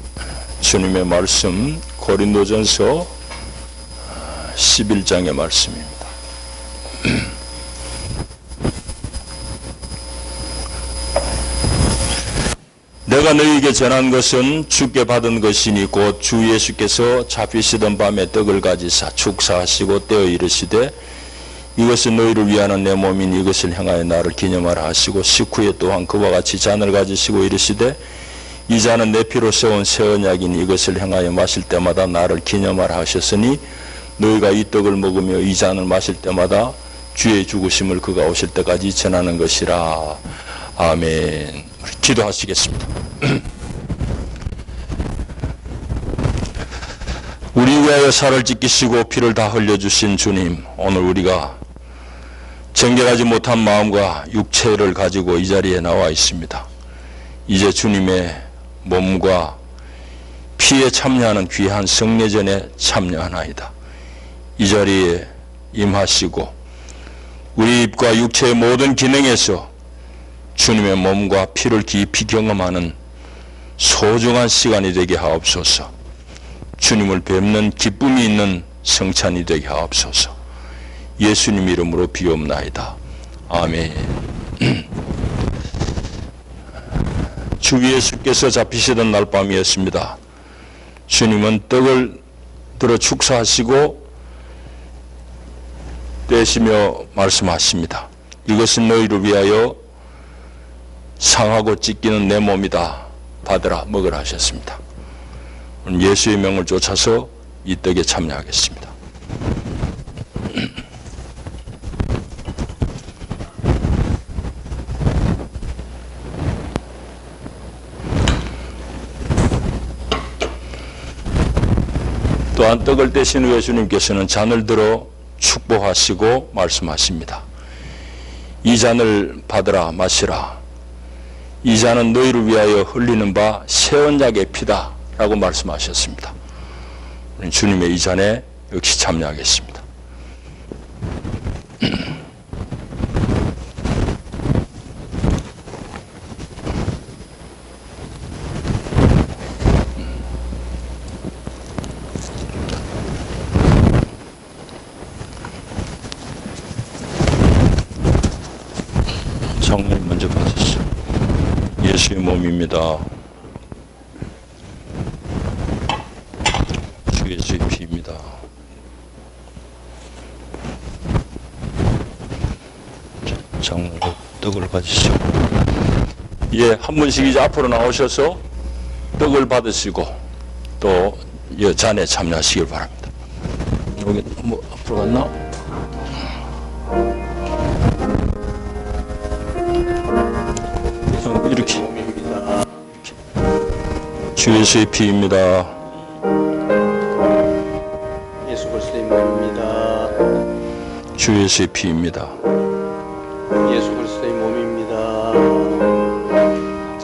주님의 말씀 고린도전서 11장의 말씀입니다. 내가 너희에게 전한 것은 주께 받은 것이니 곧 주 예수께서 잡히시던 밤에 떡을 가지사 축사하시고 떼어 이르시되 이것은 너희를 위하는 내 몸인 이것을 행하여 나를 기념하라 하시고 식후에 또한 그와 같이 잔을 가지시고 이르시되 이 잔은 내 피로 세운 새 언약인 이것을 행하여 마실 때마다 나를 기념하라 하셨으니 너희가 이 떡을 먹으며 이 잔을 마실 때마다 주의 죽으심을 그가 오실 때까지 전하는 것이라. 아멘. 기도하시겠습니다. 우리 위하여 살을 찢기시고 피를 다 흘려주신 주님, 오늘 우리가 정결하지 못한 마음과 육체를 가지고 이 자리에 나와 있습니다. 이제 주님의 몸과 피에 참여하는 귀한 성례전에 참여하나이다. 이 자리에 임하시고 우리 입과 육체의 모든 기능에서 주님의 몸과 피를 깊이 경험하는 소중한 시간이 되게 하옵소서. 주님을 뵙는 기쁨이 있는 성찬이 되게 하옵소서. 예수님 이름으로 비옵나이다. 아멘. 주 예수께서 잡히시던 날 밤이었습니다. 주님은 떡을 들어 축사하시고 떼시며 말씀하십니다. 이것은 너희를 위하여 상하고 찢기는 내 몸이다. 받으라 먹으라 하셨습니다. 예수의 명을 쫓아서 이 떡에 참여하겠습니다. 또한 떡을 떼신 후에 주님께서는 잔을 들어 축복하시고 말씀하십니다. 이 잔을 받으라 마시라. 이 잔은 너희를 위하여 흘리는 바 새 언약의 피다 라고 말씀하셨습니다. 주님의 이 잔에 역시 참여하겠습니다. 장로님 먼저 받으시죠. 예수의 몸입니다. 주 예수의 피입니다. 장로님 떡을 가지시고, 예, 한 분씩 이제 앞으로 나오셔서 떡을 받으시고 또 잔에 참여하시길 바랍니다. 여기 뭐 앞으로 갔나? 이렇게. 주 예수의 피입니다. 예수 그리스도의 몸입니다. 주 예수의 피입니다. 예수 그리스도의 몸입니다.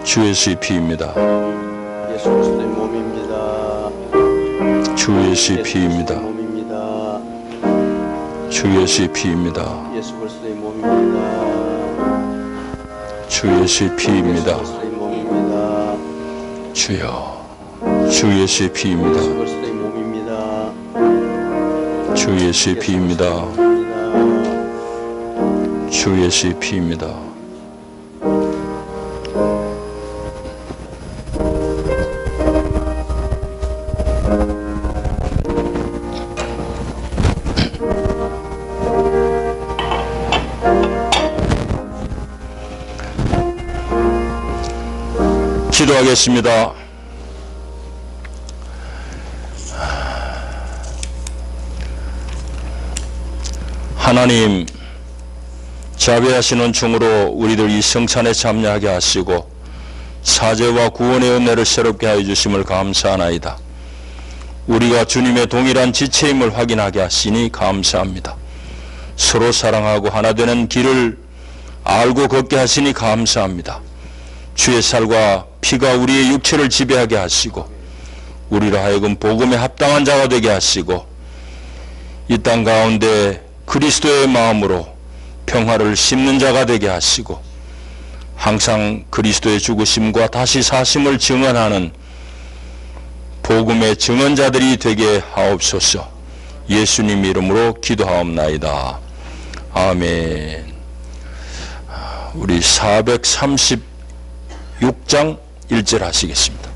주 예수의 피입니다. 예수 그리스도의 몸입니다. 주 예수의 피입니다. 몸입니다. 주 예수의 피입니다. 예수 그리스도의 몸입니다. 주 예수의 피입니다. 그리스도의 몸입니다. 주여, 주 예수의 예수 피입니다. 그리스도의 몸입니다. 주 예수의 피입니다. 주 예수의 피입니다. 기도하겠습니다. 하나님, 자비하시는 중으로 우리들 이 성찬에 참여하게 하시고 사죄와 구원의 은혜를 새롭게 하여 주심을 감사하나이다. 우리가 주님의 동일한 지체임을 확인하게 하시니 감사합니다. 서로 사랑하고 하나 되는 길을 알고 걷게 하시니 감사합니다. 주의 살과 피가 우리의 육체를 지배하게 하시고 우리로 하여금 복음에 합당한 자가 되게 하시고 이 땅 가운데 그리스도의 마음으로 평화를 심는 자가 되게 하시고 항상 그리스도의 죽으심과 다시 사심을 증언하는 복음의 증언자들이 되게 하옵소서. 예수님 이름으로 기도하옵나이다. 아멘. 우리 436장 1절 하시겠습니다.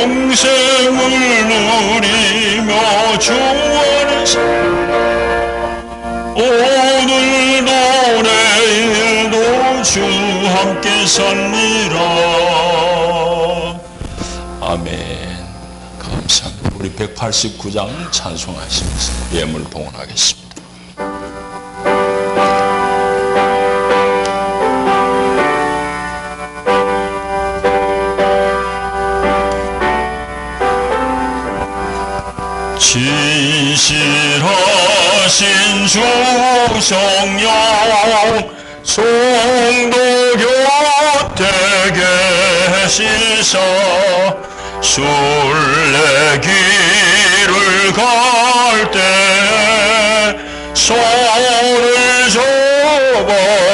영생을 누리며 주 안에서 오늘도 내일도 주 함께 살리라. 아멘. 감사합니다. 우리 189장 찬송하시면서 예물 봉헌하겠습니다. 진실하신 주 성령 성도 곁에 계시사 순례길을 갈 때 손을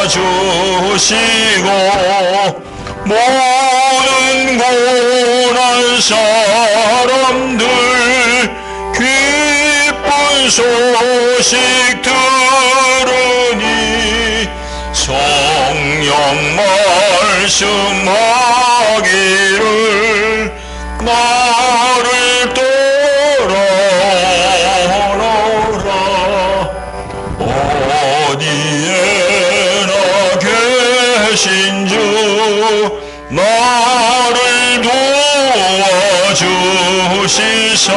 잡아주시고 모든 고난 사람들 기쁜 소식 들으니 성령 말씀하기를 나를 따라오너라. 어디에나 계신 주 나를 도와주시사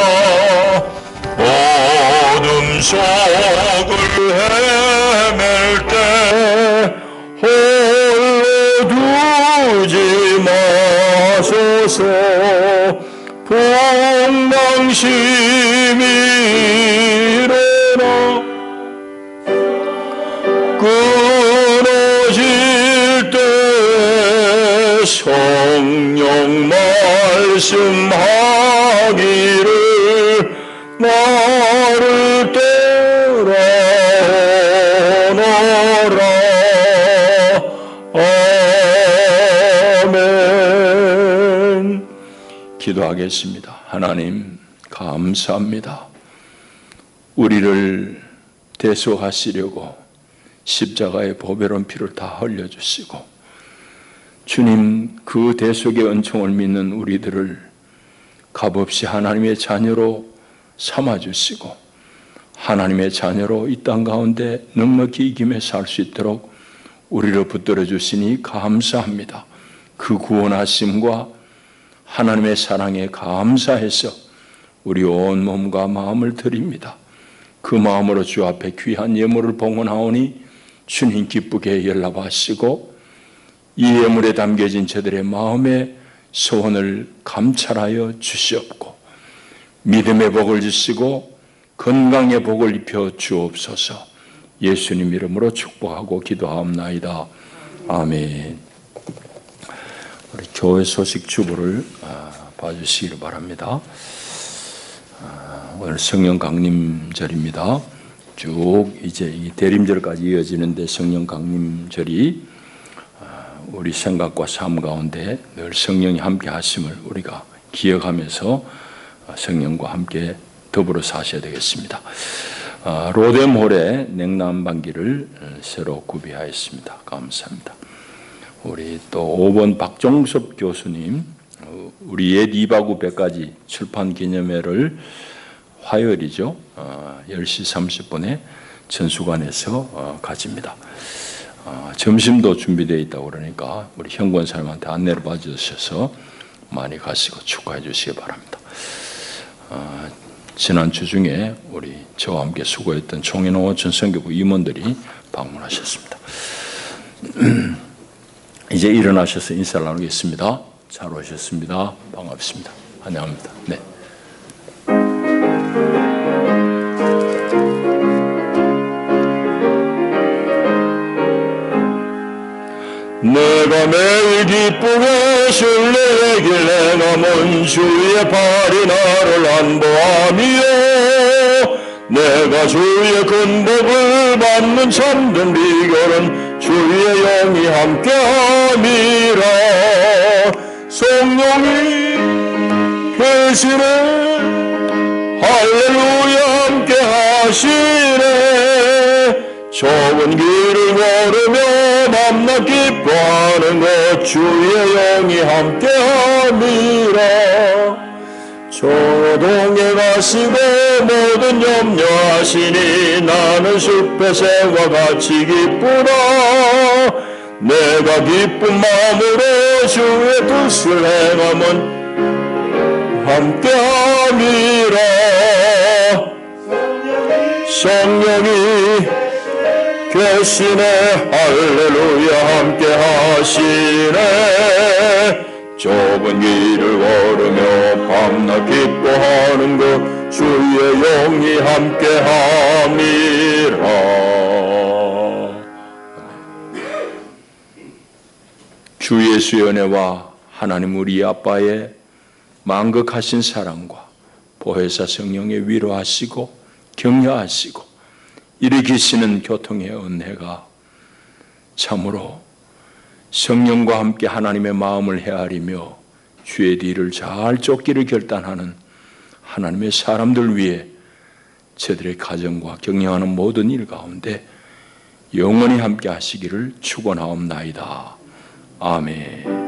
어둠 속을 헤맬 때 홀로 두지 마소서. 폭망심이 일어나 끊어질 때 성령 말씀하기를 나를 따라오너라. 아멘. 기도하겠습니다. 하나님 감사합니다. 우리를 대속하시려고 십자가의 보배로운 피를 다 흘려주시고 주님 그 대속의 은총을 믿는 우리들을 값없이 하나님의 자녀로 삼아주시고 하나님의 자녀로 이 땅 가운데 넉넉히 이기며 살 수 있도록 우리를 붙들어 주시니 감사합니다. 그 구원하심과 하나님의 사랑에 감사해서 우리 온 몸과 마음을 드립니다. 그 마음으로 주 앞에 귀한 예물을 봉헌하오니 주님 기쁘게 연락하시고 이 예물에 담겨진 저들의 마음의 소원을 감찰하여 주시옵고 믿음의 복을 주시고 건강의 복을 입혀 주옵소서. 예수님 이름으로 축복하고 기도하옵나이다. 아멘. 우리 교회 소식 주보를 봐주시기 바랍니다. 오늘 성령 강림절입니다. 쭉 이제 이 대림절까지 이어지는데 성령 강림절이 우리 생각과 삶 가운데 늘 성령이 함께 하심을 우리가 기억하면서 성령과 함께 더불어 사셔야 되겠습니다. 로뎀홀에 냉난방기를 새로 구비하였습니다. 감사합니다. 우리 또 5번 박종섭 교수님, 우리 옛 2박 5배까지 출판 기념회를 화요일이죠. 10시 30분에 전수관에서 가집니다. 점심도 준비되어 있다고 그러니까 우리 현권사님한테 안내를 받으셔서 많이 가시고 축하해 주시기 바랍니다. 지난 주 중에 우리 저와 함께 수고했던 총인호 전선교부 임원들이 방문하셨습니다. 이제 일어나셔서 인사를 나누겠습니다. 잘 오셨습니다. 반갑습니다. 환영합니다. 네. 내가 매일 기쁘게 순례길래 남은 주의 발이 나를 안보하며 내가 주의 큰 복을 받는 참된 비결은 주의 영이 함께함이라. 성령이 계시네 할렐루야 함께하시네. 좁은 길을 걸으며 밤낮 기뻐하는 것 주의 영이 함께함이라. 소동에 가시고 모든 염려하시니 나는 숲의 새와 같이 기쁘다. 내가 기쁜 마음으로 주의 뜻을 행함은 함께함이라. 성령이 계시네. 할렐루야. 함께하시네. 좁은 길을 걸으며 밤낮 기뻐하는 것 주의 영이 함께함이라. 주 예수의 은혜와 하나님 우리 아빠의 만극하신 사랑과 보혜사 성령의 위로하시고 격려하시고 일으키시는 교통의 은혜가 참으로 성령과 함께 하나님의 마음을 헤아리며 주의 뒤를 잘 쫓기를 결단하는 하나님의 사람들 위해 저들의 가정과 격려하는 모든 일 가운데 영원히 함께 하시기를 축원하옵나이다. 아멘.